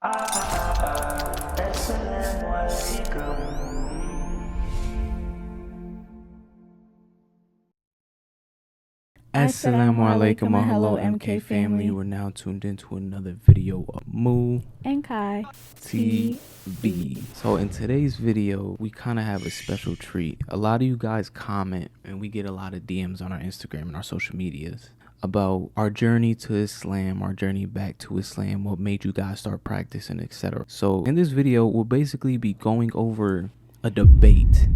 Assalamu alaikum, hello MK family. We're now tuned into another video of Moo and Kai TV. So in today's video, we kind of have a special treat. A lot of you guys comment and we get a lot of DMs on our Instagram and our social medias about our journey to Islam, our journey back to Islam, what made you guys start practicing, etc. So in this video, we'll basically be going over a debate.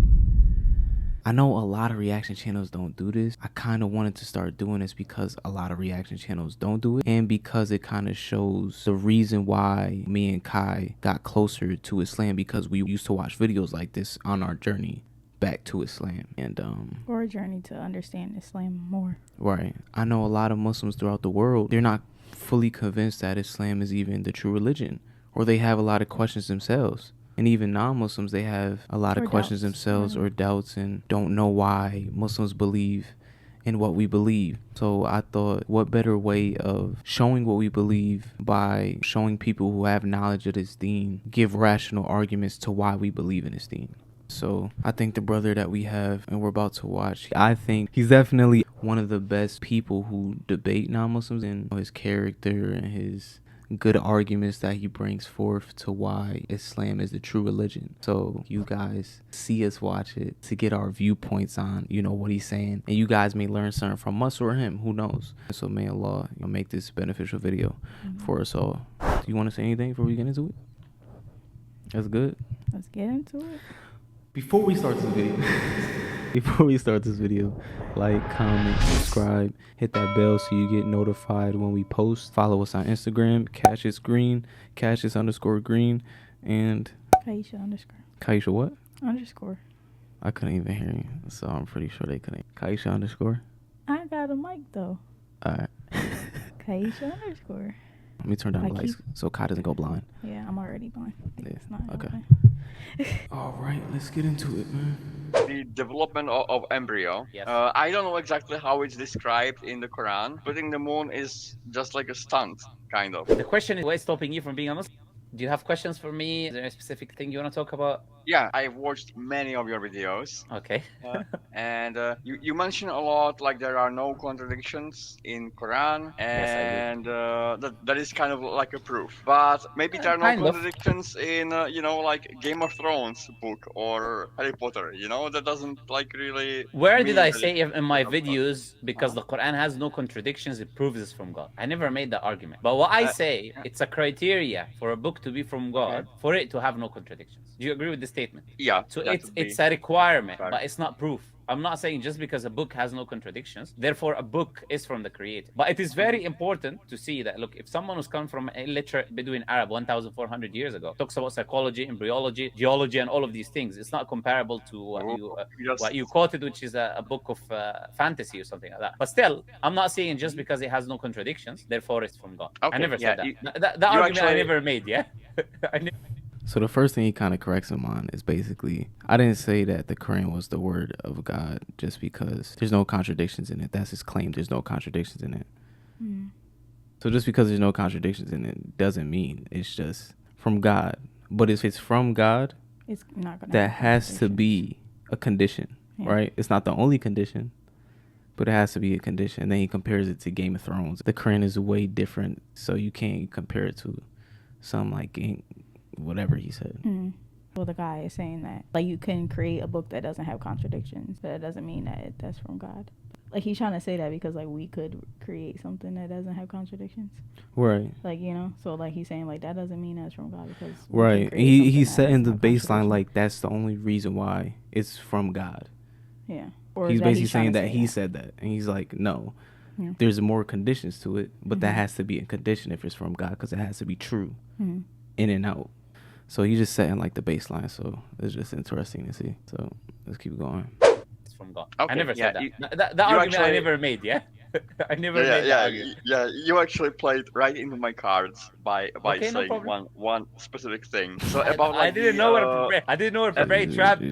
I know a lot of reaction channels don't do this. I kind of wanted to start doing this because a lot of reaction channels don't do it, and because it kind of shows the reason why me and Kai got closer to Islam, because we used to watch videos like this on our journey back to Islam. And or a journey to understand Islam more. Right. I know a lot of Muslims throughout the world, they're not fully convinced that Islam is even the true religion, or they have a lot of questions themselves. And even non-Muslims, they have a lot of questions themselves or doubts and don't know why Muslims believe in what we believe. So I thought, what better way of showing what we believe by showing people who have knowledge of this deen, give rational arguments to why we believe in this deen. So I think the brother that we have and we're about to watch, I think he's definitely one of the best people who debate non-Muslims, and his character and his good arguments that he brings forth to why Islam is the true religion. So you guys see us watch it to get our viewpoints on, what he's saying, and you guys may learn something from us or him, who knows. So may Allah make this beneficial video for us all. Do you want to say anything before we get into it? That's good. Let's get into it. Before we start this video, like, comment, subscribe, hit that bell so you get notified when we post. Follow us on Instagram, Cassius_green, and Kaisha what? Underscore. I couldn't even hear you, so I'm pretty sure they couldn't. Kaisha_. I got a mic though. Alright. Kaisha_. Let me turn down the lights so Kai doesn't go blind. Yeah, I'm already blind. Yeah. Okay. All right, let's get into it, man. The development of embryo. Yes. I don't know exactly how it's described in the Quran. Putting the moon is just like a stunt, kind of. The question is, what is stopping you from being a Muslim? Do you have questions for me? Is there a specific thing you want to talk about? Yeah, I've watched many of your videos. Okay. And you mention a lot, like there are no contradictions in Quran, and that is kind of like a proof. But maybe there are no contradictions in like Game of Thrones book or Harry Potter. That doesn't like really. Where did I say in my videos, because the Quran has no contradictions, it proves it's from God? I never made that argument. But what I say, it's a criteria for a book to be from God for it to have no contradictions. Do you agree with this statement? Yeah. So it's a requirement, but it's not proof. I'm not saying just because a book has no contradictions, therefore a book is from the Creator. But it is very important to see that, look, if someone who's come from a literate Bedouin Arab 1,400 years ago talks about psychology, embryology, geology, and all of these things, it's not comparable to what you quoted, which is a book of fantasy or something like that. But still, I'm not saying just because it has no contradictions, therefore it's from God. Okay, I never said that. That argument I never made, yeah? So the first thing he kind of corrects him on is basically, I didn't say that the Quran was the word of God just because there's no contradictions in it. That's his claim. There's no contradictions in it. So just because there's no contradictions in it doesn't mean it's just from God. But if it's from God, it's not gonna that has to be a condition, right? It's not the only condition, but it has to be a condition. And then he compares it to Game of Thrones. The Quran is way different, so you can't compare it to some like whatever he said. Well, the guy is saying that like you can create a book that doesn't have contradictions, but it doesn't mean that that's from God. Like he's trying to say that because like we could create something that doesn't have contradictions, right? Like so like he's saying like that doesn't mean that's from God because right. He's setting the baseline like that's the only reason why it's from God. Yeah. Or he's basically saying that he said that, and he's like, no, there's more conditions to it, but that has to be a condition if it's from God because it has to be true, in and out. So he's just setting like the baseline. So it's just interesting to see. So let's keep going. It's from God. Okay, I never said that. That argument I never made, yeah? I never made that argument. You actually played right into my cards by Okay, no saying problem. one specific thing. So about I like didn't know where to prepare. I didn't know where to prepare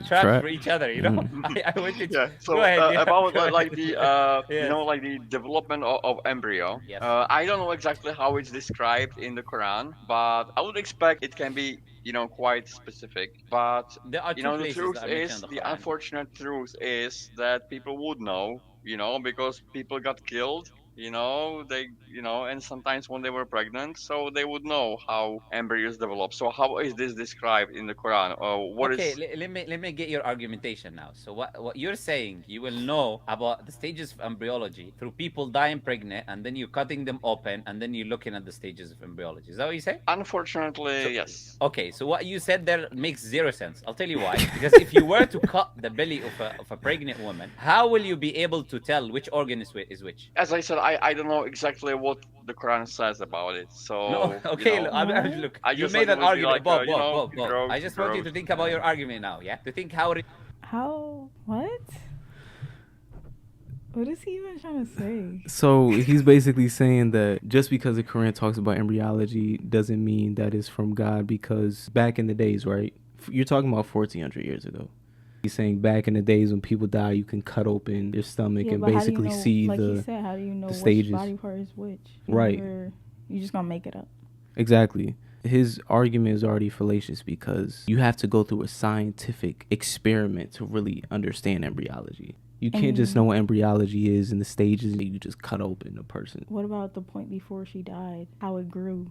traps for each other. You know, I went to. yeah. So Go ahead. Yeah, about go like ahead. the you Yes. know, like the development of embryo. Yes. I don't know exactly how it's described in the Quran, but I would expect it can be, you know, quite specific. But There are you two know, the places truth that are mentioned is, in the the Quran. unfortunate truth is that people would know, you know, because people got killed, you know, and sometimes when they were pregnant, so they would know how embryos develop. So how is this described in the Quran? What Okay, is let me get your argumentation now. So what you're saying, you will know about the stages of embryology through people dying pregnant, and then you're cutting them open, and then you're looking at the stages of embryology. Is that what you say? unfortunately, yes. Okay, so what you said there makes zero sense. I'll tell you why. Because if you were to cut the belly of a pregnant woman, how will you be able to tell which organ is which? As I said, I don't know exactly what the Quran says about it. No, So okay. you know, Look, I you just made like an would be argument, like Bob, you Bob, know, Bob, Bob. I just want you to gross. think about your argument now, yeah? To think how. How? What? What is he even trying to say? So he's basically saying that just because the Quran talks about embryology doesn't mean that it's from God, because back in the days, right? You're talking about 1400 years ago. He's saying back in the days when people die, you can cut open their stomach and but how do basically you know, see like the he said, how do you know which stages. body part is which? Right. You just gonna make it up. Exactly. His argument is already fallacious because you have to go through a scientific experiment to really understand embryology. You can't just know what embryology is in the stages and you just cut open a person. What about the point before she died? How it grew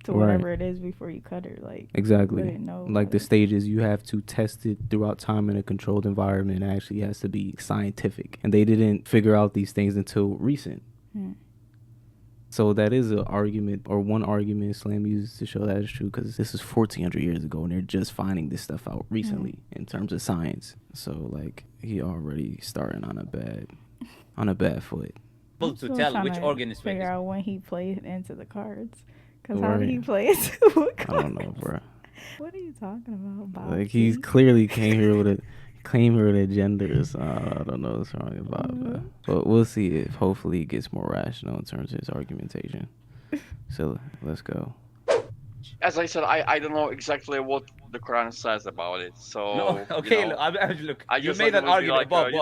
to whatever it is before you cut her? Like, exactly. Like the stages, you have to test it throughout time in a controlled environment. It actually has to be scientific. And they didn't figure out these things until recent. So that is an argument, or one argument Islam uses to show that is true, because this is 1400 years ago and they're just finding this stuff out recently in terms of science. So like he already starting on a bad foot. To tell which organ is which. Figure out when he played into the cards, because how did he play into what cards? I don't know, bro. What are you talking about, Bob? Like he's clearly came here with an agenda, so I don't know what's wrong about that. But we'll see if hopefully he gets more rational in terms of his argumentation. So let's go. As I said, I don't know exactly what the Quran says about it. So no, okay, you know, you made an argument, Bob.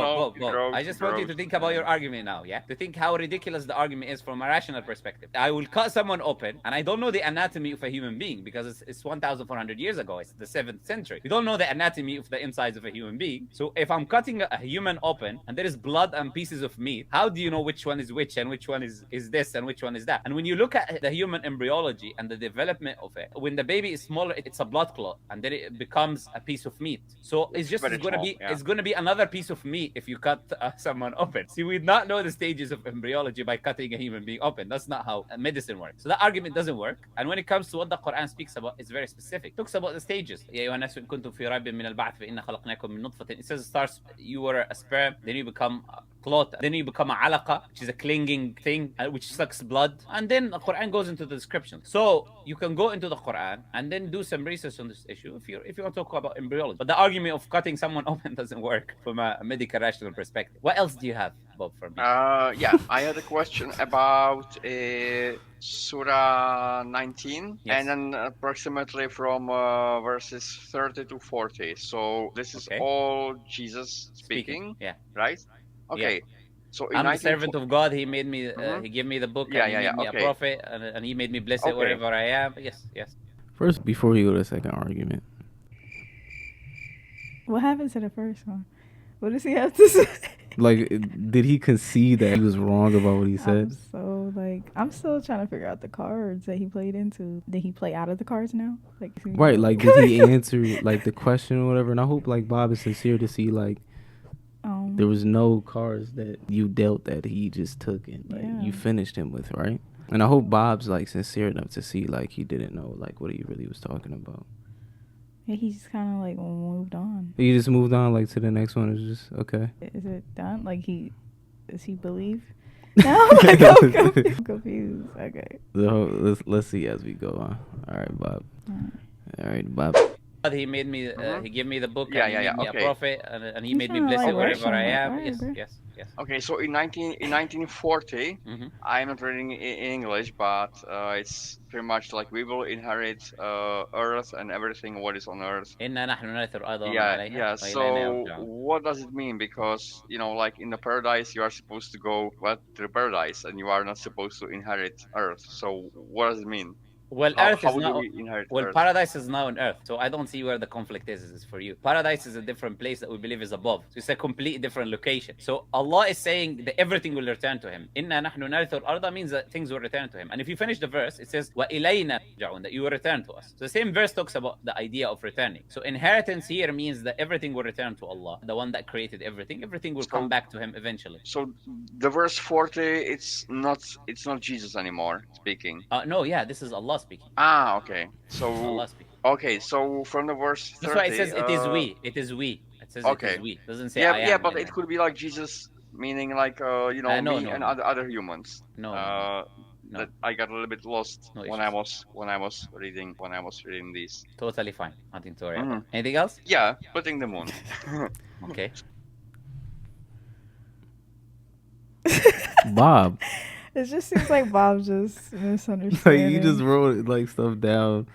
I just want you to think about your argument. argument now, yeah? To think how ridiculous the argument is from a rational perspective. I will cut someone open, and I don't know the anatomy of a human being because it's 1,400 years ago. It's the 7th century. You don't know the anatomy of the insides of a human being. So if I'm cutting a human open and there is blood and pieces of meat, how do you know which one is which and which one is this and which one is that? And when you look at the human embryology and the development of it, when the baby is smaller, it's a blood clot, and then it becomes a piece of meat. So it's going to be another piece of meat if you cut someone open. See, we not know the stages of embryology by cutting a human being open. That's not how medicine works. So that argument doesn't work. And when it comes to what the Quran speaks about, it's very specific. It talks about the stages. It says it starts, you were a sperm, then you become a clot, then you become a alaqa, which is a clinging thing, which sucks blood. And then the Quran goes into the description. So you can go into the Quran and then do some research on this issue if you want to talk about embryology. But the argument of cutting someone open doesn't work from a medical rational perspective. What else do you have, Bob, for me? Yeah, I had a question about Surah 19, and then approximately from verses 30 to 40. So this is all Jesus speaking. Yeah. Right? Okay. Yeah. So I'm the servant of God. He made me. He gave me the book. Yeah, and he made me a prophet, and he made me blessed wherever I am. Yes. First, before we go to the second argument. What happened to the first one? What does he have to say? Like, did he concede that he was wrong about what he said? I'm still trying to figure out the cards that he played into. Did he play out of the cards now? Right, like, did he answer, like, the question or whatever? And I hope, like, Bob is sincere to see, like, there was no cards that you dealt that he just took and, like, you finished him with, right? And I hope Bob's, like, sincere enough to see, like, he didn't know, like, what he really was talking about. Yeah, he just kind of, like, moved on. He just moved on, like, to the next one. It's just, okay. Is it done? Like, does he believe? No, like, I'm confused. Okay. So let's see as we go on. All right, Bob. All right, Bob. He made me. He gave me the book. Yeah, and he made me a prophet, and he made me kinda blessed like wherever I Russian, am. right? Yes, Okay. yes, yes. Okay, so in 1940, I'm not reading in English, but it's pretty much like we will inherit Earth and everything what is on Earth. إنا نحن نرث الأرض ومن Yeah, عليها yeah. وإلينا So يرجعون. what does it mean? Because like in the paradise, you are supposed to go to the paradise, and you are not supposed to inherit Earth. So what does it mean? Well, How Earth is do now. we inherit Well, Earth? paradise is now on Earth, so I don't see where the conflict is for you. Paradise is a different place that we believe is above. So it's a completely different location. So Allah is saying that everything will return to Him. إنا نحن نرث الأرض means that things will return to Him. And if you finish the verse, it says وإلينا يرجعون, that you will return to us. So the same verse talks about the idea of returning. So inheritance here means that everything will return to Allah, the one that created everything. Everything will come back to Him eventually. So the verse 40, it's not Jesus anymore speaking. No, yeah, this is Allah speaking. Ah, okay. So Allah speaking. okay, so from the verse 30, that's why it says it is we. It is we. It says okay. it is we. It doesn't say yeah, I am. Yeah, but it could be like Jesus, meaning like no, me no, and no. other humans. No. That I got a little bit lost when I was reading these. Totally fine. Nothing to worry about. Anything else? Yeah, putting the moon. Okay. Bob. It just seems like Bob just Like misunderstanding. you just wrote like stuff down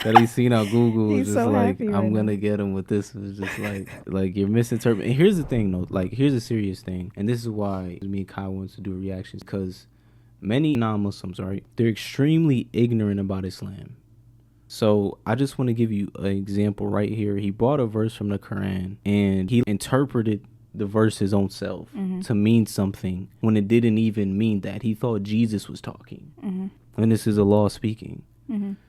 that he's seen on Google. He's Just so like happy I'm right gonna now. get him with this. It's just like you're misinterpreting. And here's the thing though. Like here's a serious thing, and this is why me and Kai wants to do reactions, because many non-Muslims, right? They're extremely ignorant about Islam. So I just want to give you an example right here. He brought a verse from the Quran and he interpreted the verse his own self to mean something when it didn't even mean that. He thought Jesus was talking. And this is Allah speaking.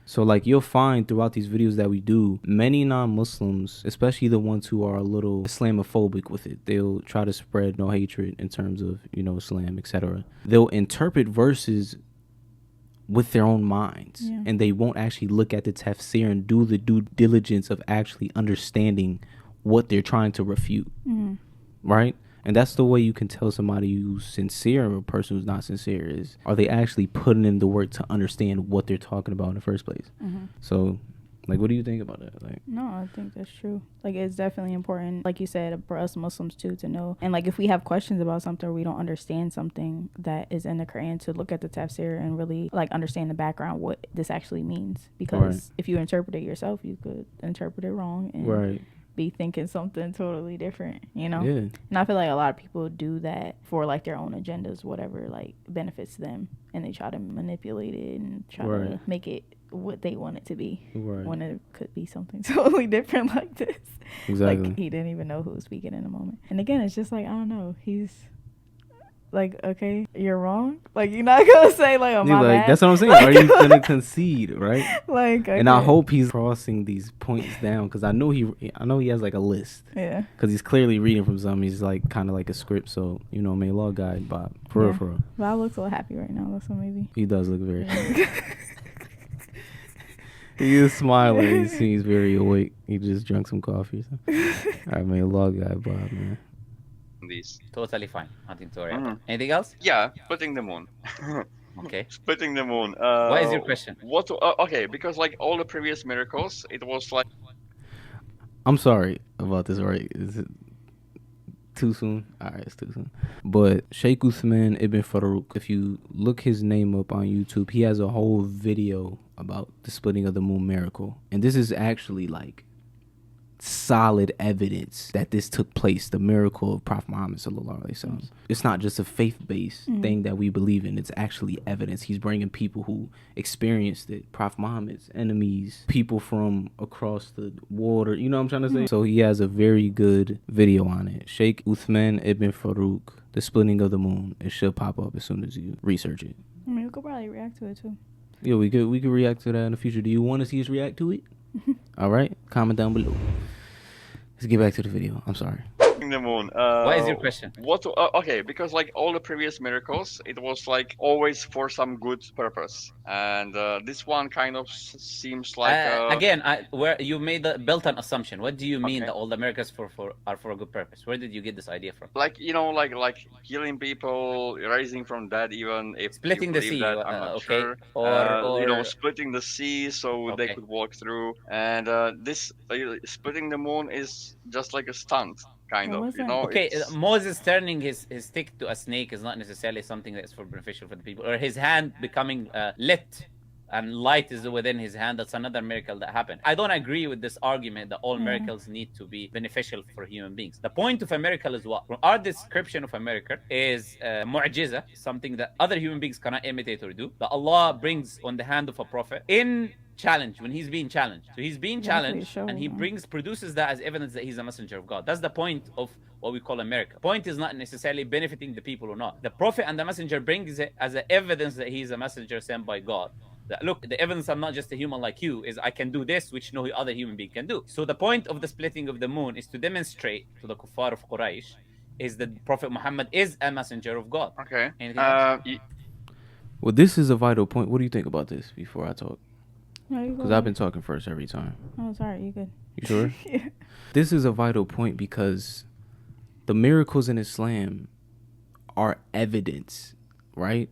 So like you'll find throughout these videos that we do, many non-Muslims, especially the ones who are a little Islamophobic with it, they'll try to spread no hatred in terms of, Islam, etc. They'll interpret verses with their own minds, and they won't actually look at the tafsir and do the due diligence of actually understanding what they're trying to refute. Right? And that's the way you can tell somebody who's sincere or a person who's not sincere is, are they actually putting in the work to understand what they're talking about in the first place? So, like, what do you think about that? Like, no, I think that's true. Like, it's definitely important, like you said, for us Muslims too, to know. And like, if we have questions about something or we don't understand something that is in the Quran, to look at the tafsir and really like understand the background, what this actually means. Because if you interpret it yourself, you could interpret it wrong and be thinking something totally different, And I feel like a lot of people do that for like their own agendas, whatever like benefits them, and they try to manipulate it and try to make it what they want it to be, when it could be something totally different like this. Exactly. Like he didn't even know who was speaking in a moment. And again, it's just like, I don't know, he's like, okay, you're wrong. Like, you're not gonna say like, oh, my bad. That's what I'm saying. Are you gonna concede, right? Like, okay. And I hope he's crossing these points down, because I know he has like a list. Yeah. Because he's clearly reading from something. He's like kind of like a script. So may Allah guide Bob. For real. Bob looks so happy right now. So maybe he does look very happy. He is smiling. He seems very awake. He just drank some coffee. So. All right, may Allah guide Bob, man. These. Totally fine. Nothing to worry about. Anything else? Yeah, putting the moon. Okay. Splitting the moon. What is your question? Okay, because like all the previous miracles, it was like. I'm sorry about this, right? Is it too soon? Alright, it's too soon. But Sheikh Uthman Ibn Farouk, if you look his name up on YouTube, he has a whole video about the splitting of the moon miracle. And this is actually like solid evidence that this took place, the miracle of Prophet Muhammad sallallahu alaihi wasallam. It's not just a faith-based thing that we believe in. It's actually evidence. He's bringing people who experienced it, Prophet Muhammad's enemies, people from across the water, you know what I'm trying to say? So he has a very good video on it. Sheikh Uthman Ibn Farouk, the splitting of the moon. It should pop up as soon as you research it. I mean, we could probably react to it too. Yeah, we could react to that in the future. Do you want to see us react to it? All right, comment down below. Let's get back to the video. I'm sorry. the moon. What is your question? Okay, because like all the previous miracles, it was like always for some good purpose, and this one kind of seems like again, where you built an assumption. What do you mean Okay. that all the miracles are for a good purpose? Where did you get this idea from? like like healing people, raising from dead, even if Splitting you the believe sea, that, I'm not okay, sure. or Splitting the sea so they Okay. could walk through, and this splitting the moon is just like a stunt, kind It of. wasn't- Okay, It's Moses turning his stick to a snake is not necessarily something that's for beneficial for the people, or his hand becoming lit and light is within his hand. That's another miracle that happened. I don't agree with this argument that all miracles need to be beneficial for human beings. The point of a miracle is what? Our description of a miracle is mu'jiza, something that other human beings cannot imitate or do, that Allah brings on the hand of a prophet in challenge, when he's being challenged. So he's being challenged, and he produces that as evidence that he's a messenger of God. That's the point of what we call a miracle. Point is not necessarily benefiting the people or not. The prophet and the messenger brings it as a evidence that he's a messenger sent by God. That, look, the evidence I'm not just a human like you is I can do this, which no other human being can do. So the point of the splitting of the moon is to demonstrate to the kuffar of Quraysh is that Prophet Muhammad is a messenger of God. okay. Anything else? Well, this is a vital point. What do you think about this before I talk? No, you go Because I've ahead. been talking first every time. Oh, sorry, you good. You sure? Yeah. This is a vital point because the miracles in Islam are evidence, right?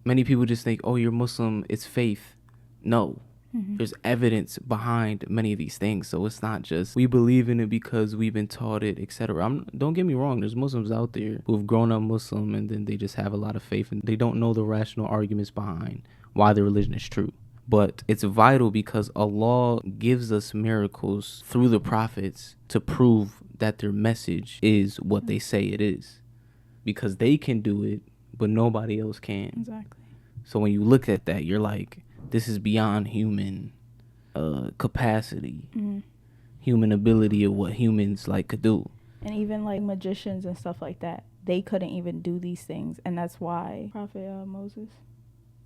Many people just think, oh, you're Muslim, it's faith. No. There's evidence behind many of these things. So it's not just we believe in it because we've been taught it, etc. Don't get me wrong. There's Muslims out there who have grown up Muslim and then they just have a lot of faith and they don't know the rational arguments behind why their religion is true. But it's vital because Allah gives us miracles through the prophets to prove that their message is what they say it is. Because they can do it, but nobody else can. Exactly. So when you look at that, you're like, this is beyond human capacity, human ability of what humans like could do. And even like magicians and stuff like that, they couldn't even do these things, and that's why Prophet Moses.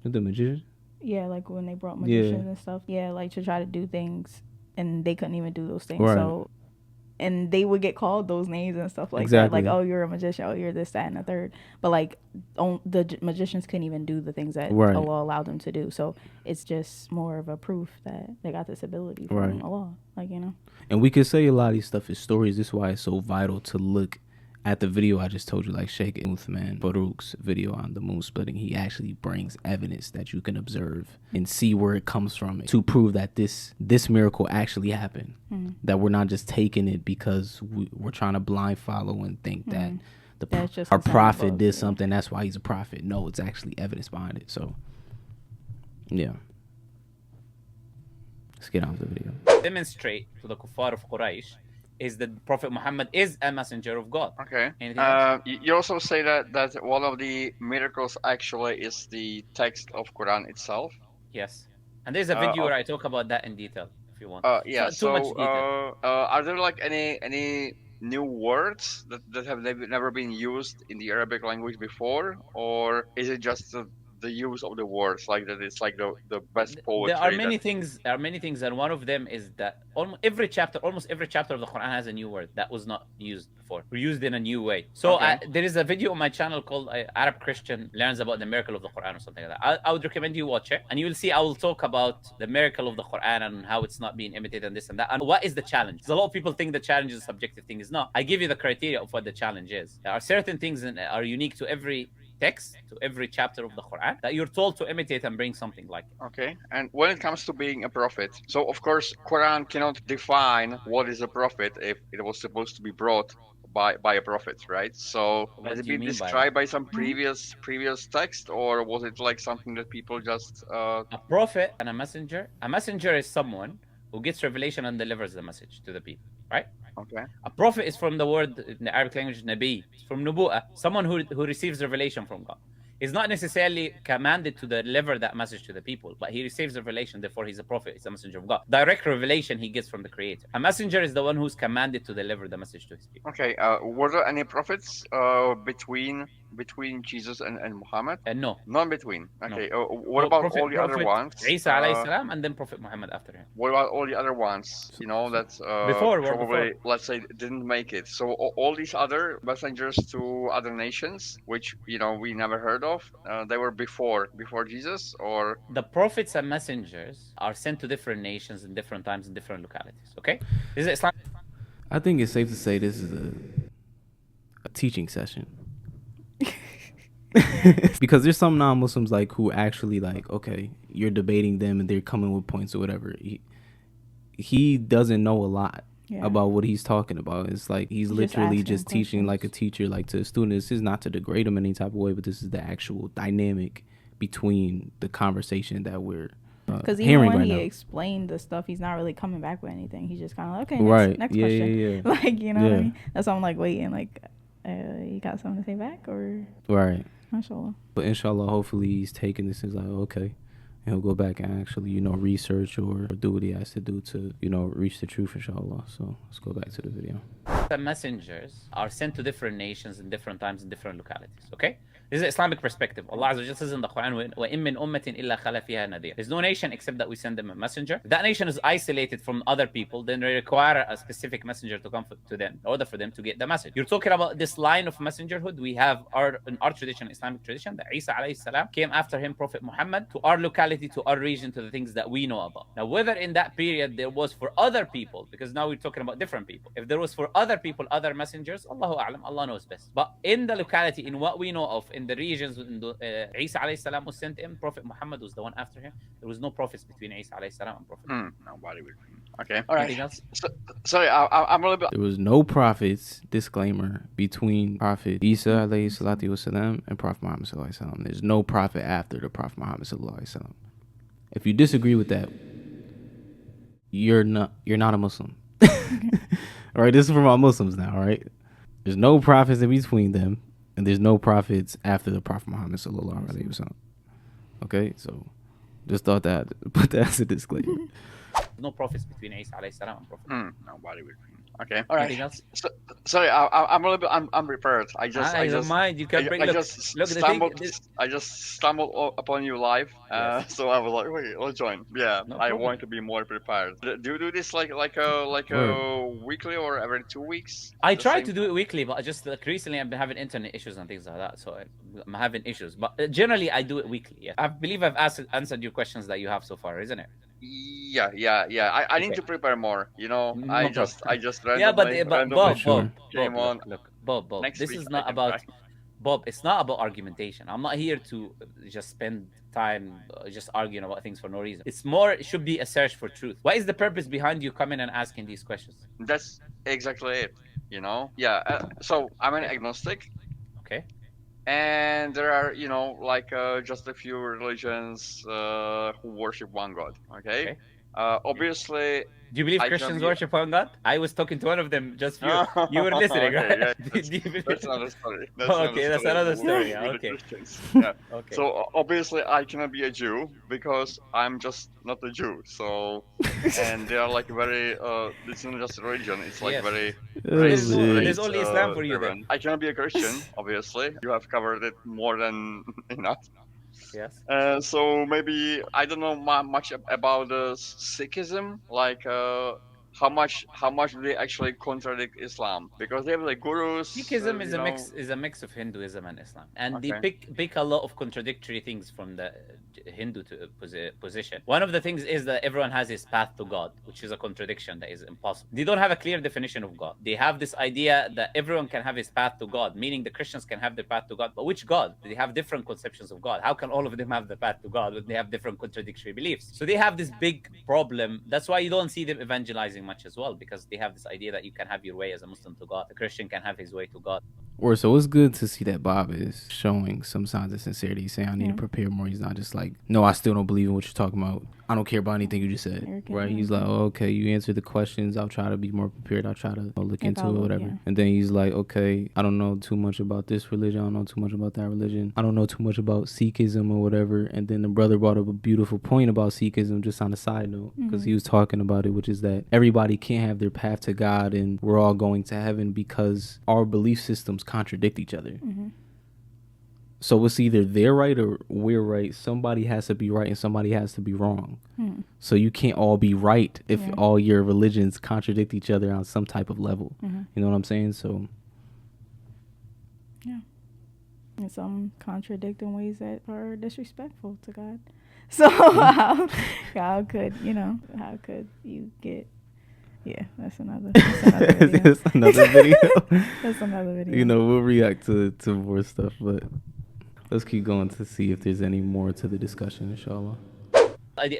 The magician? Yeah, like when they brought magicians and stuff. Yeah, like to try to do things, and they couldn't even do those things. Right. So, and they would get called those names and stuff like Exactly. that. Like, oh, you're a magician. Oh, you're this, that, and the third. But like, magicians couldn't even do the things that Right. Allah allowed them to do. So it's just more of a proof that they got this ability from Right. Allah. Like, you know. And we could say a lot of these stuff is stories. This is why it's so vital to look at the video I just told you, like Sheikh Uthman Farouk's video on the moon splitting. He actually brings evidence that you can observe and see where it comes from to prove that this miracle actually happened. That we're not just taking it because we're trying to blind follow and think that That's just our insane prophet book, did yeah. something, that's why he's a prophet. No, it's actually evidence behind it. So, yeah. Let's get on with the video. Demonstrate to the kuffar of Quraysh is that Prophet Muhammad is a messenger of God. Okay. Anything else? You also say that one of the miracles actually is the text of Quran itself. Yes. And there's a video where I talk about that in detail if you want. Yeah. Too much detail. Are there like any new words that have never been used in the Arabic language before, or is it just the use of the words, like that it's like the best poetry? There are many things. There are many things, and one of them is that almost every chapter of the Quran has a new word that was not used before, or used in a new way. So Okay. there is a video on my channel called Arab Christian Learns About the Miracle of the Quran or something like that. I would recommend you watch it, and you will see I will talk about the miracle of the Quran and how it's not being imitated and this and that. And what is the challenge? Because a lot of people think the challenge is a subjective thing. It's not. I give you the criteria of what the challenge is. There are certain things that are unique to every text, to every chapter of the Quran, that you're told to imitate and bring something like it. Okay. And when it comes to being a prophet, so of course Quran cannot define what is a prophet if it was supposed to be brought by a prophet, right? So What has it do you been mean by described by some previous text, or was it like something that people just A prophet and a messenger is someone who gets revelation and delivers the message to the people, right? okay. A prophet is from the word in the Arabic language nabi. It's from nubu'ah, someone who receives revelation from God. He's not necessarily commanded to deliver that message to the people, but he receives revelation, therefore he's a prophet, he's a messenger of God. Direct revelation he gets from the Creator. A messenger is the one who's commanded to deliver the message to his people. Okay, were there any prophets between between Jesus and Muhammad? No. Not between. Okay. No. What about all the other ones? Isa alayhi salam, and then Prophet Muhammad after him. What about all the other ones? You know that probably, let's say, didn't make it. So all these other messengers to other nations, which we never heard of, they were before Jesus, or the prophets and messengers are sent to different nations in different times in different localities. Okay, this is Islam. I think it's safe to say this is a teaching session. Because there's some non-Muslims like who actually like, okay, you're debating them and they're coming with points or whatever. He doesn't know a lot about what he's talking about. It's like he's literally just teaching like a teacher, like to a student. This is not to degrade him in any type of way, but this is the actual dynamic between the conversation that we're because even when he explained the stuff, he's not really coming back with anything. He's just kind of like, okay, next question. Yeah. Like, you know what I mean? That's why I'm like waiting, like, you got something to say back, or right? Inshallah. But inshallah, hopefully he's taking this as like, okay, and he'll go back and actually, research or do what he has to do to, reach the truth, inshallah. So let's go back to the video. The messengers are sent to different nations in different times in different localities. Okay, this is an Islamic perspective. Allah Azza wa Jalla says in the Quran, وَإِن مِّنْ أُمَّةٍ إِلَّا خَلَا فِيهَا نَذِيرٌ. There's no nation except that we send them a messenger. If that nation is isolated from other people, then they require a specific messenger to come to them in order for them to get the message. You're talking about this line of messengerhood. We have in our tradition, Islamic tradition, that Isa alayhi salam came after him, Prophet Muhammad, to our locality, to our region, to the things that we know about. Now, whether in that period there was for other people, because now we're talking about different people. If there was for other people, other messengers, Allahu A'lam, Allah knows best. But in the locality, in what we know of, in the regions, Isa alayhi salam was sent in, Prophet Muhammad was the one after him. There was no prophets between Isa alayhi salam and Prophet Muhammad. Nobody would. Okay. All right. Sorry, I'm a little bit. There was no prophets, disclaimer, between Prophet Isa alayhi salatu wasalam and Prophet Muhammad sallallahu alaihi wasallam. There's no prophet after the Prophet Muhammad sallallahu alaihi wasallam. If you disagree with that, you're not a Muslim. All right, this is for all Muslims now, all right? There's no prophets in between them, and there's no prophets after the Prophet Muhammad sallallahu alaihi wasallam. Okay, so just thought that, put that as a disclaimer. No prophets between Isa alayhi salam and Prophet. Nobody would. Okay. All right. Sorry, I'm a little bit unprepared. I don't mind. You can bring. I just stumbled upon you live. Yes. So I was like, wait, I'll join. Yeah, no I want to be more prepared. Do you do this like a weekly or every 2 weeks? I try to do it weekly, but just recently I've been having internet issues and things like that, so I'm having issues. But generally I do it weekly. Yeah. I believe I've answered your questions that you have so far, isn't it? Yeah. I need to prepare more. I just randomly. Yeah, but Bob, came on. Look, Bob. This is not about Bob. It's not about argumentation. I'm not here to just spend time just arguing about things for no reason. It should be a search for truth. What is the purpose behind you coming and asking these questions? That's exactly it. Yeah. So I'm an agnostic. Okay. And there are, just a few religions who worship one God. Okay. Obviously. Do you believe Christians worship one God? I was talking to one of them just for you. You were listening, right? Yeah, that's another story. That's another story. Yeah, okay. Yeah. Okay. So obviously I cannot be a Jew because I'm just not a Jew. So, and they are like very. It's not just a religion. It's like very. There's only Islam for you then. I cannot be a Christian. Obviously, you have covered it more than enough. Yes. So maybe I don't know much about Sikhism. Like how much do they actually contradict Islam? Because they have like gurus. Sikhism is a mix of Hinduism and Islam, and they pick a lot of contradictory things from the Hindu position. One of the things is that everyone has his path to God, which is a contradiction that is impossible. They don't have a clear definition of God. They have this idea that everyone can have his path to God, meaning the Christians can have their path to God. But which God? They have different conceptions of God. How can all of them have the path to God when they have different contradictory beliefs? So they have this big problem. That's why you don't see them evangelizing much as well, because they have this idea that you can have your way as a Muslim to God. The Christian can have his way to God. So it's good to see that Bob is showing some signs of sincerity. He's saying, I need to prepare more. He's not just like, no, I still don't believe in what you're talking about. I don't care about anything you just said. Right? He's like, oh, okay, you answered the questions. I'll try to be more prepared. I'll try to look into it, whatever. Yeah. And then he's like, okay, I don't know too much about this religion. I don't know too much about that religion. I don't know too much about Sikhism or whatever. And then the brother brought up a beautiful point about Sikhism, just on a side note, because he was talking about it, which is that everybody can't have their path to God and we're all going to heaven because our belief systems contradict each other. So it's either they're right or we're right. Somebody has to be right and somebody has to be wrong. So you can't all be right if all your religions contradict each other on some type of level. You know what I'm saying? So yeah, and some contradict in ways that are disrespectful to God. So how could you get? Yeah, that's another video. That's another video. That's another video. You know, we'll react to more stuff, but let's keep going to see if there's any more to the discussion, inshallah.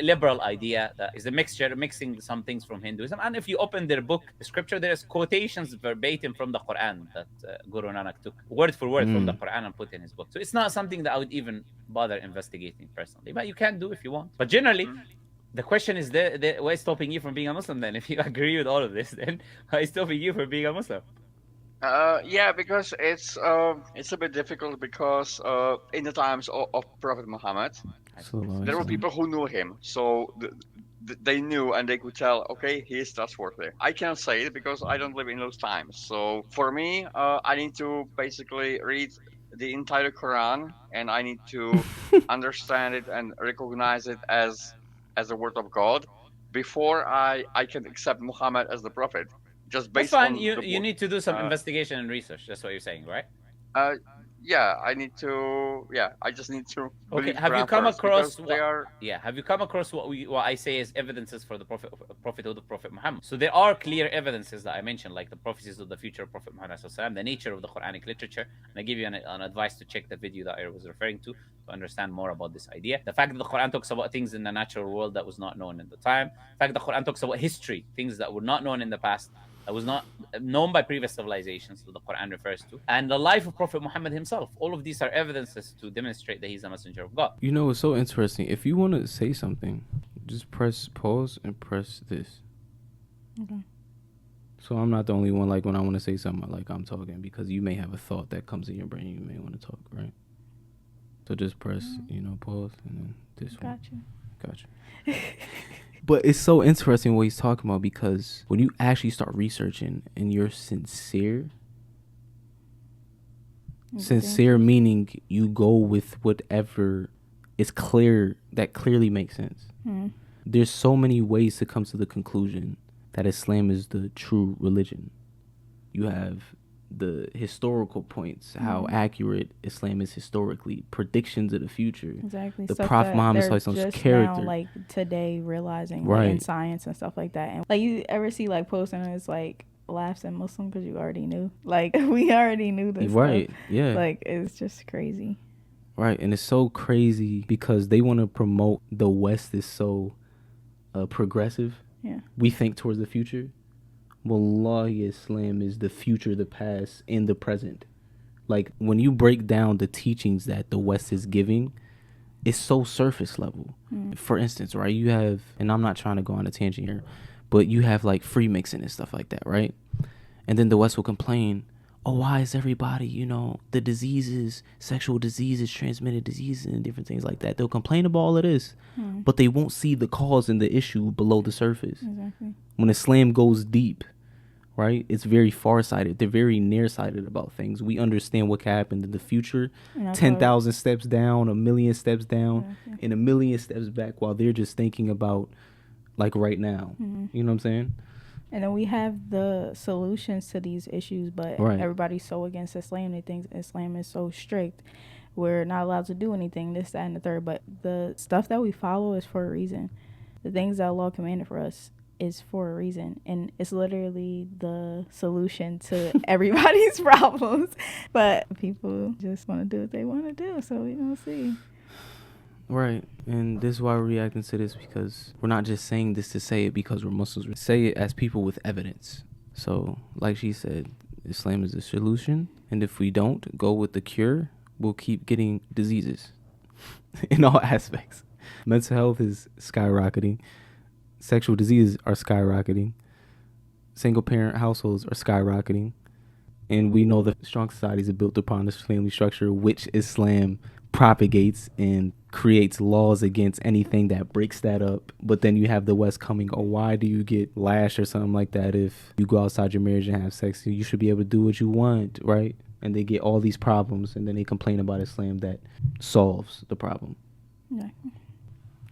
Liberal idea that is a mixture, mixing some things from Hinduism. And if you open their book, the scripture, there's quotations verbatim from the Quran that Guru Nanak took word for word from the Quran and put in his book. So it's not something that I would even bother investigating personally, but you can do if you want. But generally, the question is, why is stopping you from being a Muslim then? If you agree with all of this, then why is stopping you from being a Muslim? Yeah, because it's a bit difficult because in the times of Prophet Muhammad, there were people who knew him, so they knew and they could tell, okay, he is trustworthy. I can't say it because I don't live in those times. So for me, I need to basically read the entire Quran and I need to understand it and recognize it as the word of God before I can accept Muhammad as the prophet. Just based That's fine. on You need to do some investigation and research. That's what you're saying, right? Yeah, I just need to. Okay. Have you come across Have you come across what I say is evidences for the prophethood of Prophet Muhammad? So there are clear evidences that I mentioned, like the prophecies of the future of Prophet Muhammad, the nature of the Quranic literature. And I give you an advice to check the video that I was referring to understand more about this idea. The fact that the Quran talks about things in the natural world that was not known in the time. The fact that the Quran talks about history, things that were not known in the past, that was not known by previous civilizations that the Quran refers to, and the life of Prophet Muhammad himself. All of these are evidences to demonstrate that he's a messenger of God. You know, it's so interesting. If you want to say something, just press pause and press this. Okay. So I'm not the only one, like, when I want to say something, like, I'm talking, because you may have a thought that comes in your brain, you may want to talk, right? So just press, pause, and then this one. Gotcha. But it's so interesting what he's talking about, because when you actually start researching and you're sincere meaning you go with whatever is clear, that clearly makes sense. There's so many ways to come to the conclusion that Islam is the true religion. You have the historical points, how accurate Islam is historically, predictions of the future. Exactly. The Stuff Prophet Muhammad's character. Now, like, today realizing, like, in science and stuff like that. And like, you ever see like posts and it's like laughs at Muslim because you already knew. Like, we already knew this. Right. Stuff. Yeah. Like, it's just crazy. Right. And it's so crazy because they want to promote the West is so progressive. Yeah. We think towards the future. Wallahi, Islam is the future, the past, and the present. Like, when you break down the teachings that the West is giving, it's so surface level. For instance, right, you have, and I'm not trying to go on a tangent here, but you have, like, free mixing and stuff like that, right? And then the West will complain, oh, why is everybody, the diseases, sexual diseases, transmitted diseases, and different things like that. They'll complain about all of this, but they won't see the cause and the issue below the surface. Exactly. When Islam goes deep, right? It's very far-sighted. They're very nearsighted about things. We understand what can happen in the future. 10,000 steps down, 1,000,000 steps down, and 1,000,000 steps back, while they're just thinking about, like, right now. You know what I'm saying? And then we have the solutions to these issues, but everybody's so against Islam. They think Islam is so strict. We're not allowed to do anything, this, that, and the third. But the stuff that we follow is for a reason. The things that Allah commanded for us is for a reason, and it's literally the solution to everybody's problems. But people just want to do what they want to do, so we don't see. Right, and this is why we're reacting to this, because we're not just saying this to say it because we're Muslims. We say it as people with evidence. So, like she said, Islam is the solution, and if we don't go with the cure, we'll keep getting diseases in all aspects. Mental health is skyrocketing. Sexual diseases are skyrocketing. Single parent households are skyrocketing. And we know that strong societies are built upon this family structure, which Islam propagates and creates laws against anything that breaks that up. But then you have the West coming, oh, why do you get lashed or something like that if you go outside your marriage and have sex? You should be able to do what you want, right? and they get all these problems, and then they complain about Islam that solves the problem. Yeah.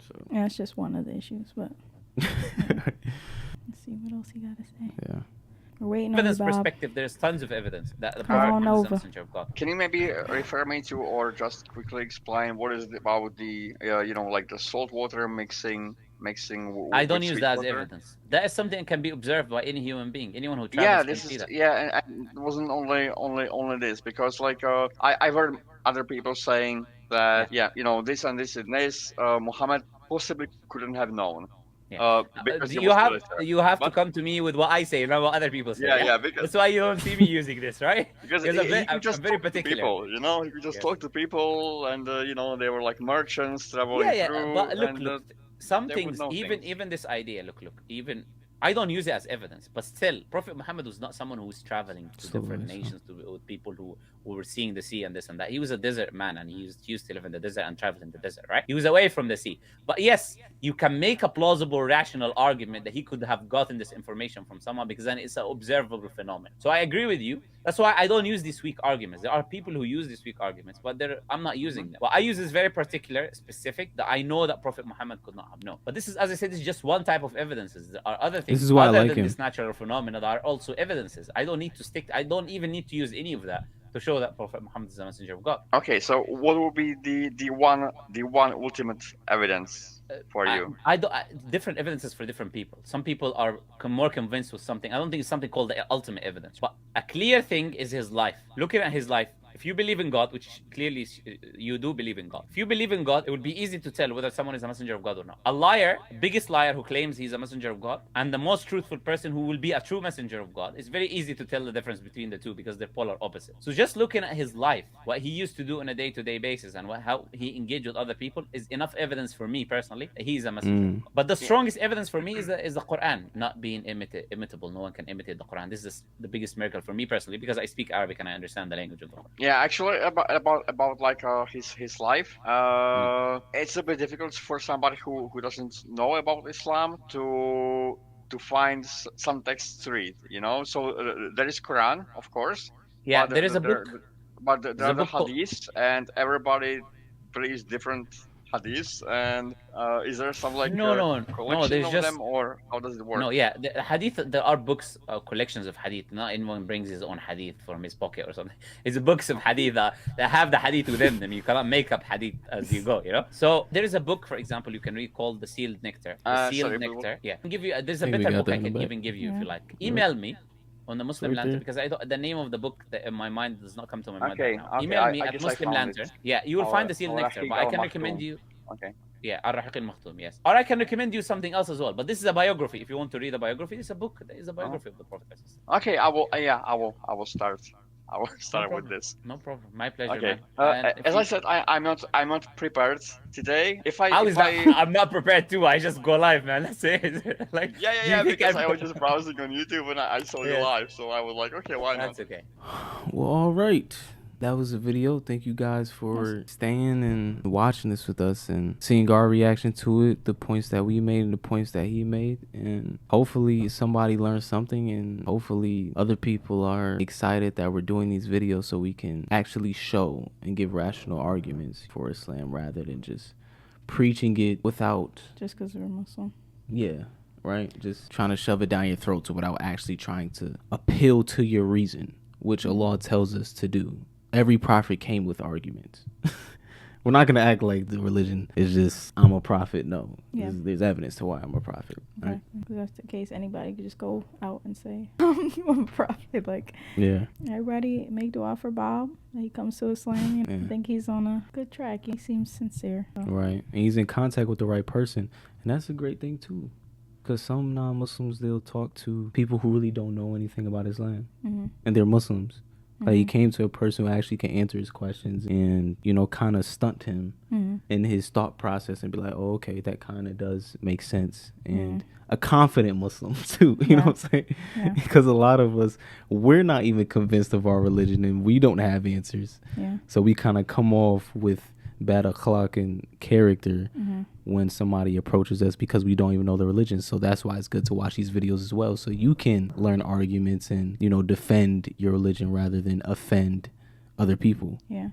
So Yeah, it's just one of the issues, but let's see what else he got to say. yeah. We're waiting Evidence on you, Bob. perspective, there's tons of evidence that the Come Prophet on Muhammad is over. the messenger of God. Can you maybe refer me to, or just quickly explain what is about the, like the salt water mixing I don't with use sweet that as water? evidence. That is something that can be observed by any human being. Anyone who Yeah, travels can this see is that. and it wasn't only this, because like I've heard other people saying that this and this and this Muhammad possibly couldn't have known Yeah. because he You was have illiterate. to But come to me with what I say, not what other people say. Yeah, because that's why you don't see me using this, right? because Because he could just I'm very talk to particular. people, he could just Yes. talk to people, and they were like merchants traveling Yeah, through, but look, and some they would things, know even things. this idea, even I don't use it as evidence, but still, Prophet Muhammad was not someone who was traveling to different nations with people who were seeing the sea and this and that. He was a desert man, and he used to live in the desert and travel in the desert, right? He was away from the sea. But yes, you can make a plausible, rational argument that he could have gotten this information from someone, because then it's an observable phenomenon. So I agree with you. That's why I don't use these weak arguments. There are people who use these weak arguments, but I'm not using them. What I use is very particular, specific, that I know that Prophet Muhammad could not have known. But this is, as I said, this is just one type of evidences. There are other things This is why I other like than him. this natural phenomena that are also evidences. I don't even need to use any of that to show that Prophet Muhammad is a messenger of God. Okay, so what would be the one ultimate evidence for you? Different evidences for different people. Some people are more convinced with something. I don't think it's something called the ultimate evidence. But a clear thing is his life. Looking at his life, if you believe in God, which clearly you do believe in God. If you believe in God, it would be easy to tell whether someone is a messenger of God or not. A liar, biggest liar who claims he's a messenger of God, and the most truthful person who will be a true messenger of God, it's very easy to tell the difference between the two, because they're polar opposites. So just looking at his life, what he used to do on a day-to-day basis, and how he engaged with other people, is enough evidence for me personally that he's a messenger of God. But the strongest evidence for me is the Quran not being imitable. No one can imitate the Quran. This is the biggest miracle for me personally, because I speak Arabic and I understand the language of the Quran. Yeah, actually, about like his life, it's a bit difficult for somebody who doesn't know about Islam to find some texts to read. So there is Quran, of course. Yeah, but there is a book. But there are the book called- hadiths, and everybody believes different hadiths. And is there some like collection there's of just them, or how does it work? No, yeah, the hadith. There are books, collections of hadith. Not anyone brings his own hadith from his pocket or something. It's books of hadith that have the hadith within them. You cannot make up hadith as you go. So there is a book, for example, you can read called The Sealed Nectar. The Sealed Nectar. Yeah, I can give you. There's a I think we better got book that I in the can back. even give you if you like. Email me on the Muslim Right Lantern, there. because I don't, the name of the book that in my mind does not come to my mind Okay, right now. okay, Email me I at guess I Muslim found Lantern. it. Yeah, you will find The Sealed Nectar, but I can recommend you. Okay. Yeah, Ar-Rahiq al-Makhtum, yes. Or I can recommend you something else as well. But this is a biography. If you want to read a biography, it's a book that is a biography of the Prophet. Okay, I will. Yeah, I will start. I will start with this. No problem. My pleasure, Okay. man. And As I said, I'm not prepared today. I'm not prepared too. I just go live, man. That's it. Like, Yeah. Because I was just browsing on YouTube and I saw you live, so I was like, okay, why not? That's okay. Well, all right. That was a video. Thank you guys for staying and watching this with us and seeing our reaction to it, the points that we made and the points that he made. And hopefully somebody learned something, and hopefully other people are excited that we're doing these videos so we can actually show and give rational arguments for Islam rather than just preaching it without... Just because we're Muslim. Yeah, right? Just trying to shove it down your throat without actually trying to appeal to your reason, which Allah tells us to do. Every prophet came with arguments. We're not going to act like the religion is just, I'm a prophet. No, there's evidence to why I'm a prophet. Right? If that's the case, anybody could just go out and say, I'm a prophet. Like, yeah. Everybody make dua for Bob. He comes to Islam. I think he's on a good track. He seems sincere. So. Right. And he's in contact with the right person. And that's a great thing, too. Because some non-Muslims, they'll talk to people who really don't know anything about Islam. Mm-hmm. And they're Muslims. Like, he came to a person who actually can answer his questions and, kind of stunt him in his thought process and be like, oh, okay, that kind of does make sense. And a confident Muslim, too. You know what I'm saying? Yeah. Because a lot of us, we're not even convinced of our religion and we don't have answers. Yeah. So we kind of come off with bad akhlaq and character when somebody approaches us because we don't even know the religion. So that's why it's good to watch these videos as well, so you can learn arguments and defend your religion rather than offend other people. Yeah.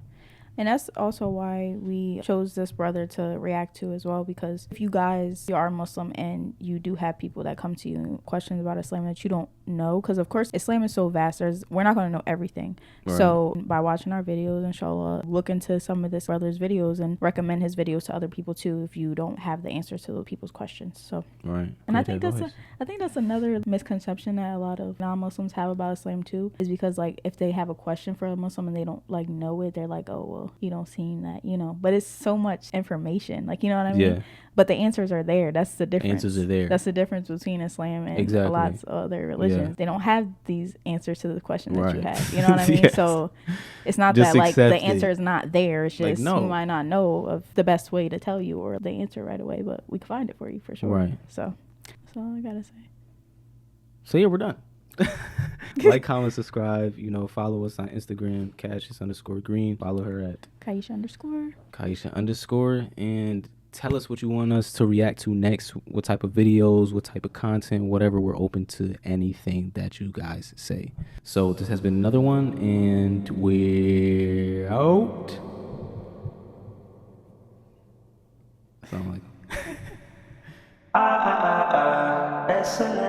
And that's also why we chose this brother to react to as well, because if you guys, you are Muslim and you do have people that come to you questions about Islam that you don't know, because of course Islam is so vast, we're not going to know everything. Right. So by watching our videos, inshallah, look into some of this brother's videos and recommend his videos to other people too if you don't have the answers to people's questions. So right. And I think that's another misconception that a lot of non-Muslims have about Islam too, is because like if they have a question for a Muslim and they don't like know it, they're like, oh well, you don't seem that, you know. But it's so much information, like, you know what I mean? Yeah. But the answers are there. That's the difference. Answers are there. That's the difference between Islam and a lot of other religions. Yeah. They don't have these answers to the question that you have. You know what I mean? Yes. So it's not just that like the answer is not there. It's just you might not know of the best way to tell you or the answer right away, but we can find it for you for sure. Right. So that's all I gotta say. So yeah, we're done. Like, comment, subscribe, you know, follow us on Instagram, Cassius_Green. Follow her at Kaisha_, and tell us what you want us to react to next, what type of videos, what type of content, whatever. We're open to anything that you guys say. So this has been another one, and we're out. Assalamu alaikum.